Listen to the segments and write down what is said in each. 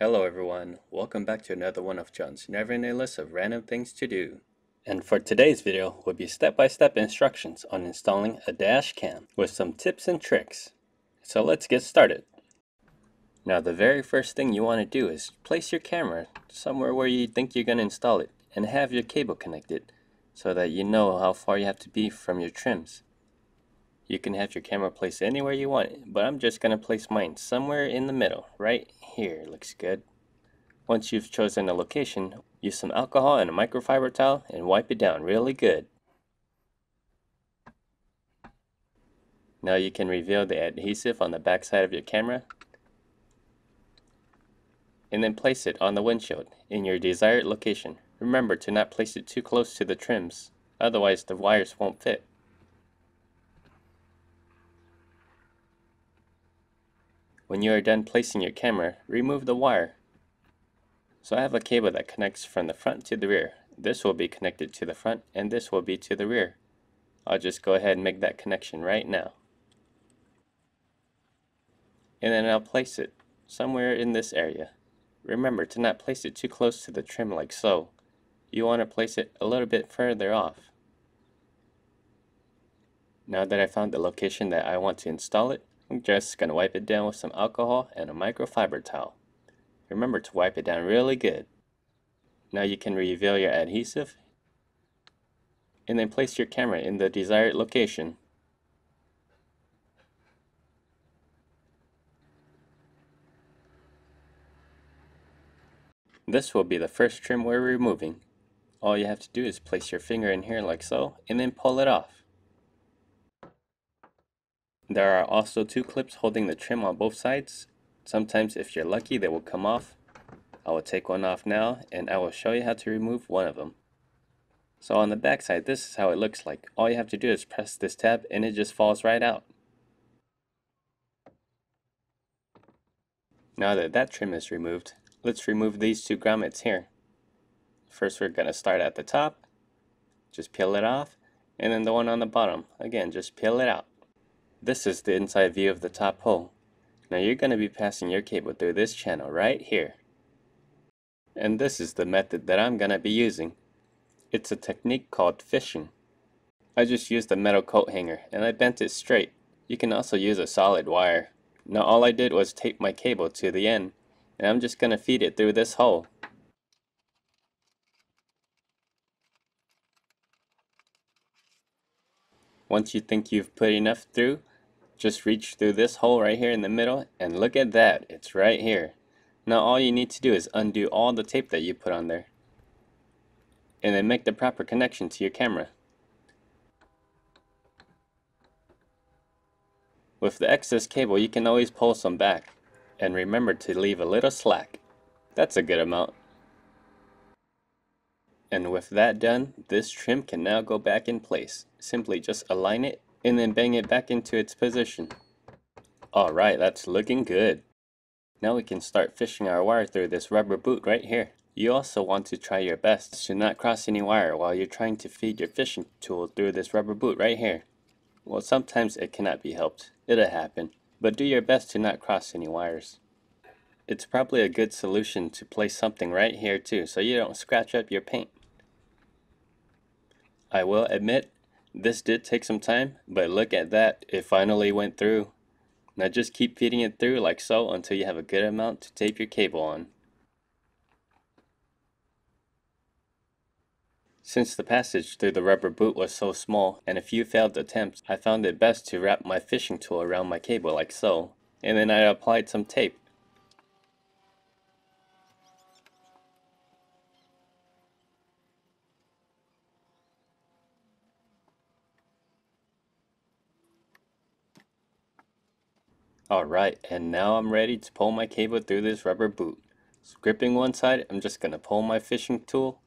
Hello everyone, welcome back to another one of John's never-ending list of random things to do. And for today's video will be step-by-step instructions on installing a dash cam with some tips and tricks. So let's get started. Now the very first thing you want to do is place your camera somewhere where you think you're going to install it and have your cable connected so that you know how far you have to be from your trims. You can have your camera placed anywhere you want it, but I'm just going to place mine somewhere in the middle, right here. Looks good. Once you've chosen a location, use some alcohol and a microfiber towel and wipe it down really good. Now you can reveal the adhesive on the back side of your camera and then place it on the windshield in your desired location. Remember to not place it too close to the trims, otherwise the wires won't fit. When you are done placing your camera, remove the wire. So I have a cable that connects from the front to the rear. This will be connected to the front and this will be to the rear. I'll just go ahead and make that connection right now. And then I'll place it somewhere in this area. Remember to not place it too close to the trim like so. You want to place it a little bit further off. Now that I found the location that I want to install it, I'm just going to wipe it down with some alcohol and a microfiber towel. Remember to wipe it down really good. Now you can reveal your adhesive and then place your camera in the desired location. This will be the first trim we're removing. All you have to do is place your finger in here like so and then pull it off. There are also two clips holding the trim on both sides. Sometimes if you're lucky they will come off. I will take one off now and I will show you how to remove one of them. So on the back side, this is how it looks like. All you have to do is press this tab and it just falls right out. Now that that trim is removed, let's remove these two grommets here. First we're going to start at the top, just peel it off, and then the one on the bottom, again just peel it out. This is the inside view of the top hole. Now you're going to be passing your cable through this channel right here. And this is the method that I'm going to be using. It's a technique called fishing. I just used a metal coat hanger and I bent it straight. You can also use a solid wire. Now all I did was tape my cable to the end and I'm just going to feed it through this hole. Once you think you've put enough through, just reach through this hole right here in the middle and look at that, it's right here. Now all you need to do is undo all the tape that you put on there and then make the proper connection to your camera. With the excess cable you can always pull some back and remember to leave a little slack. That's a good amount. And with that done, this trim can now go back in place. Simply just align it and then bang it back into its position. Alright, that's looking good. Now we can start fishing our wire through this rubber boot right here. You also want to try your best to not cross any wire while you're trying to feed your fishing tool through this rubber boot right here. Well, sometimes it cannot be helped. It'll happen. But do your best to not cross any wires. It's probably a good solution to place something right here too so you don't scratch up your paint. I will admit, this did take some time, but look at that, it finally went through. Now just keep feeding it through like so until you have a good amount to tape your cable on. Since the passage through the rubber boot was so small and a few failed attempts, I found it best to wrap my fishing tool around my cable like so, and then I applied some tape. Alright, and now I'm ready to pull my cable through this rubber boot. So gripping one side, I'm just going to pull my fishing tool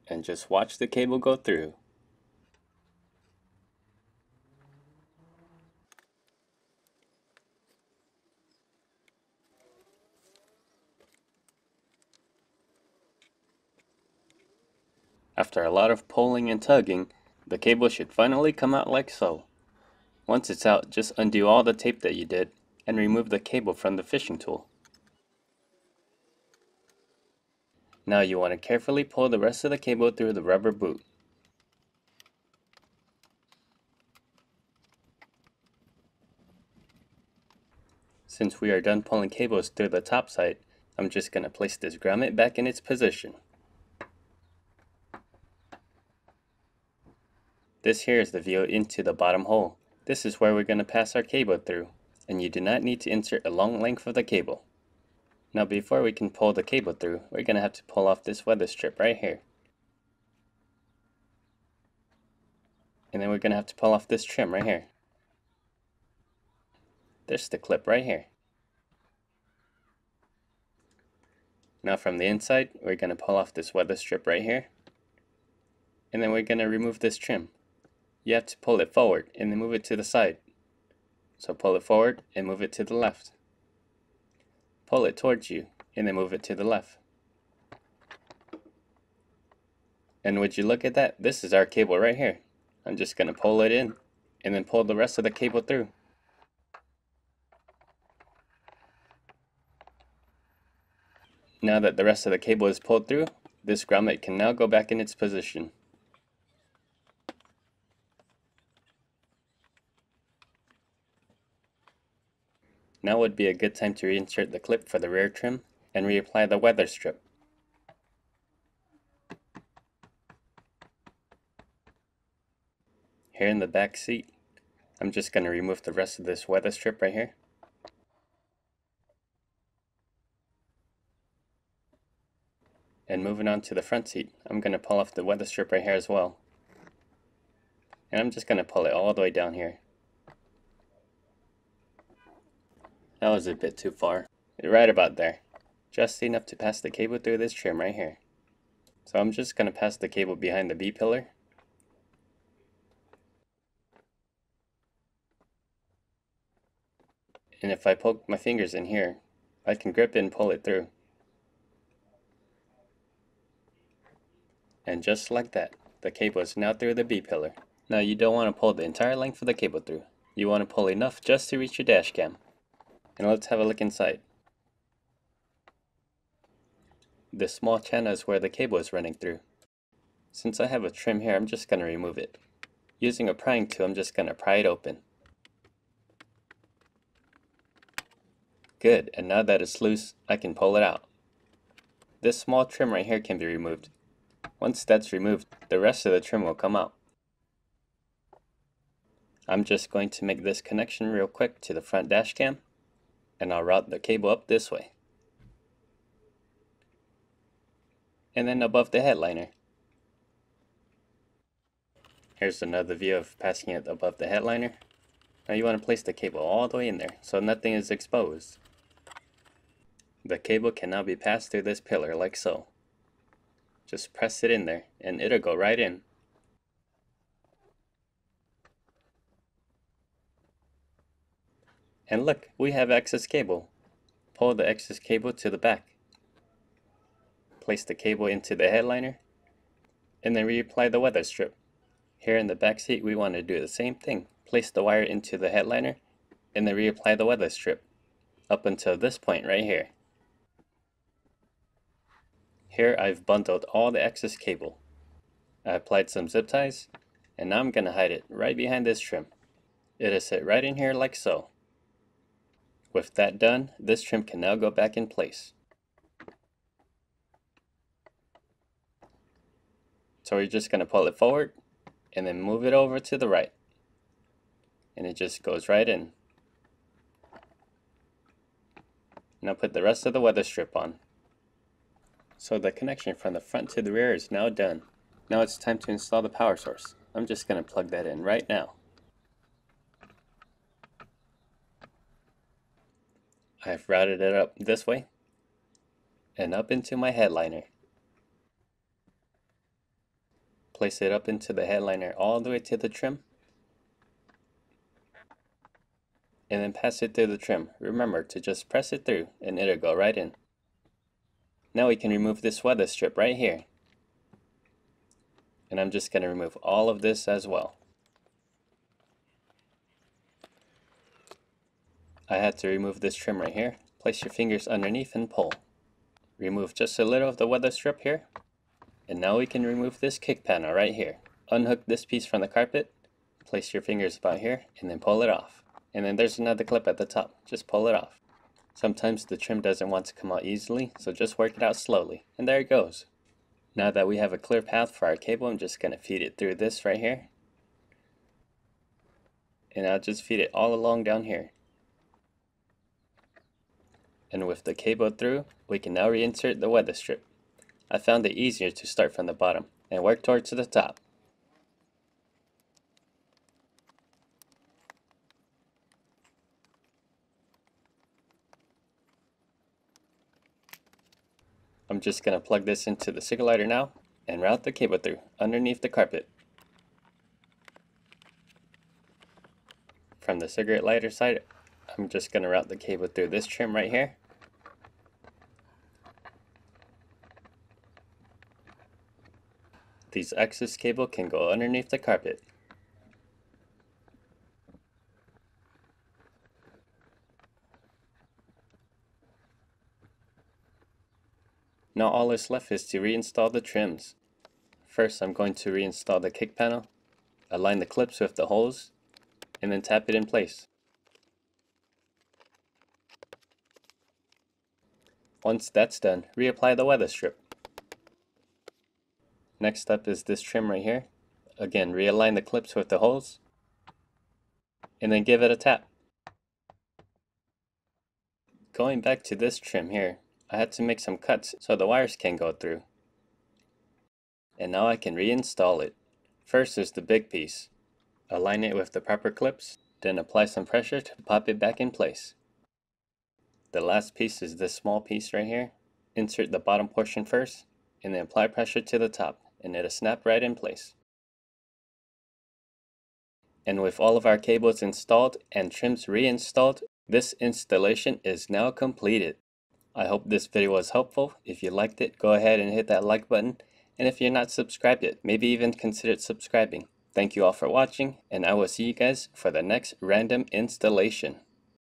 and just watch the cable go through. After a lot of pulling and tugging, the cable should finally come out like so. Once it's out, just undo all the tape that you did and remove the cable from the fishing tool. Now you want to carefully pull the rest of the cable through the rubber boot. Since we are done pulling cables through the top side, I'm just going to place this grommet back in its position. This here is the view into the bottom hole. This is where we're going to pass our cable through, and you do not need to insert a long length of the cable. Now before we can pull the cable through, we're going to have to pull off this weather strip right here. And then we're going to have to pull off this trim right here. There's the clip right here. Now from the inside, we're going to pull off this weather strip right here. And then we're going to remove this trim. You have to pull it forward and then move it to the side. So pull it forward and move it to the left. Pull it towards you and then move it to the left. And would you look at that? This is our cable right here. I'm just going to pull it in and then pull the rest of the cable through. Now that the rest of the cable is pulled through, this grommet can now go back in its position. Now would be a good time to reinsert the clip for the rear trim and reapply the weather strip. Here in the back seat, I'm just going to remove the rest of this weather strip right here. And moving on to the front seat, I'm going to pull off the weather strip right here as well. And I'm just going to pull it all the way down here. That was a bit too far. Right about there. Just enough to pass the cable through this trim right here. So I'm just going to pass the cable behind the B-pillar. And if I poke my fingers in here, I can grip it and pull it through. And just like that, the cable is now through the B-pillar. Now you don't want to pull the entire length of the cable through. You want to pull enough just to reach your dash cam. And let's have a look inside. This small channel is where the cable is running through. Since I have a trim here, I'm just going to remove it. Using a prying tool, I'm just going to pry it open. Good, and now that it's loose, I can pull it out. This small trim right here can be removed. Once that's removed, the rest of the trim will come out. I'm just going to make this connection real quick to the front dash cam, and I'll route the cable up this way. And then above the headliner. Here's another view of passing it above the headliner. Now you want to place the cable all the way in there so nothing is exposed. The cable can now be passed through this pillar like so. Just press it in there and it'll go right in. And look, we have excess cable. Pull the excess cable to the back. Place the cable into the headliner and then reapply the weather strip. Here in the back seat, we want to do the same thing. Place the wire into the headliner and then reapply the weather strip up until this point right here. Here I've bundled all the excess cable. I applied some zip ties and now I'm going to hide it right behind this trim. It'll sit right in here like so. With that done, this trim can now go back in place. So we're just going to pull it forward and then move it over to the right. And it just goes right in. Now put the rest of the weather strip on. So the connection from the front to the rear is now done. Now it's time to install the power source. I'm just going to plug that in right now. I've routed it up this way and up into my headliner. Place it up into the headliner all the way to the trim. And then pass it through the trim. Remember to just press it through and it'll go right in. Now we can remove this weather strip right here. And I'm just going to remove all of this as well. I had to remove this trim right here. Place your fingers underneath and pull. remove just a little of the weather strip here. And now we can remove this kick panel right here. Unhook this piece from the carpet, place your fingers about here, and then pull it off. And then there's another clip at the top, just pull it off. Sometimes the trim doesn't want to come out easily, so just work it out slowly. And there it goes. Now that we have a clear path for our cable, I'm just going to feed it through this right here. And I'll just feed it all along down here. And with the cable through, we can now reinsert the weather strip. I found it easier to start from the bottom and work towards the top. I'm just going to plug this into the cigarette lighter now and route the cable through underneath the carpet. From the cigarette lighter side, I'm just going to route the cable through this trim right here. These excess cable can go underneath the carpet. Now all that's left is to reinstall the trims. First I'm going to reinstall the kick panel, align the clips with the holes, and then tap it in place. Once that's done, reapply the weather strip. Next up is this trim right here. Again, realign the clips with the holes, and then give it a tap. Going back to this trim here, I had to make some cuts so the wires can go through. And now I can reinstall it. First is the big piece. Align it with the proper clips, then apply some pressure to pop it back in place. The last piece is this small piece right here. Insert the bottom portion first, and then apply pressure to the top, and it'll snap right in place. And with all of our cables installed and trims reinstalled, this installation is now completed. I hope this video was helpful. If you liked it, go ahead and hit that like button. And if you're not subscribed yet, maybe even consider subscribing. Thank you all for watching, and I will see you guys for the next random installation.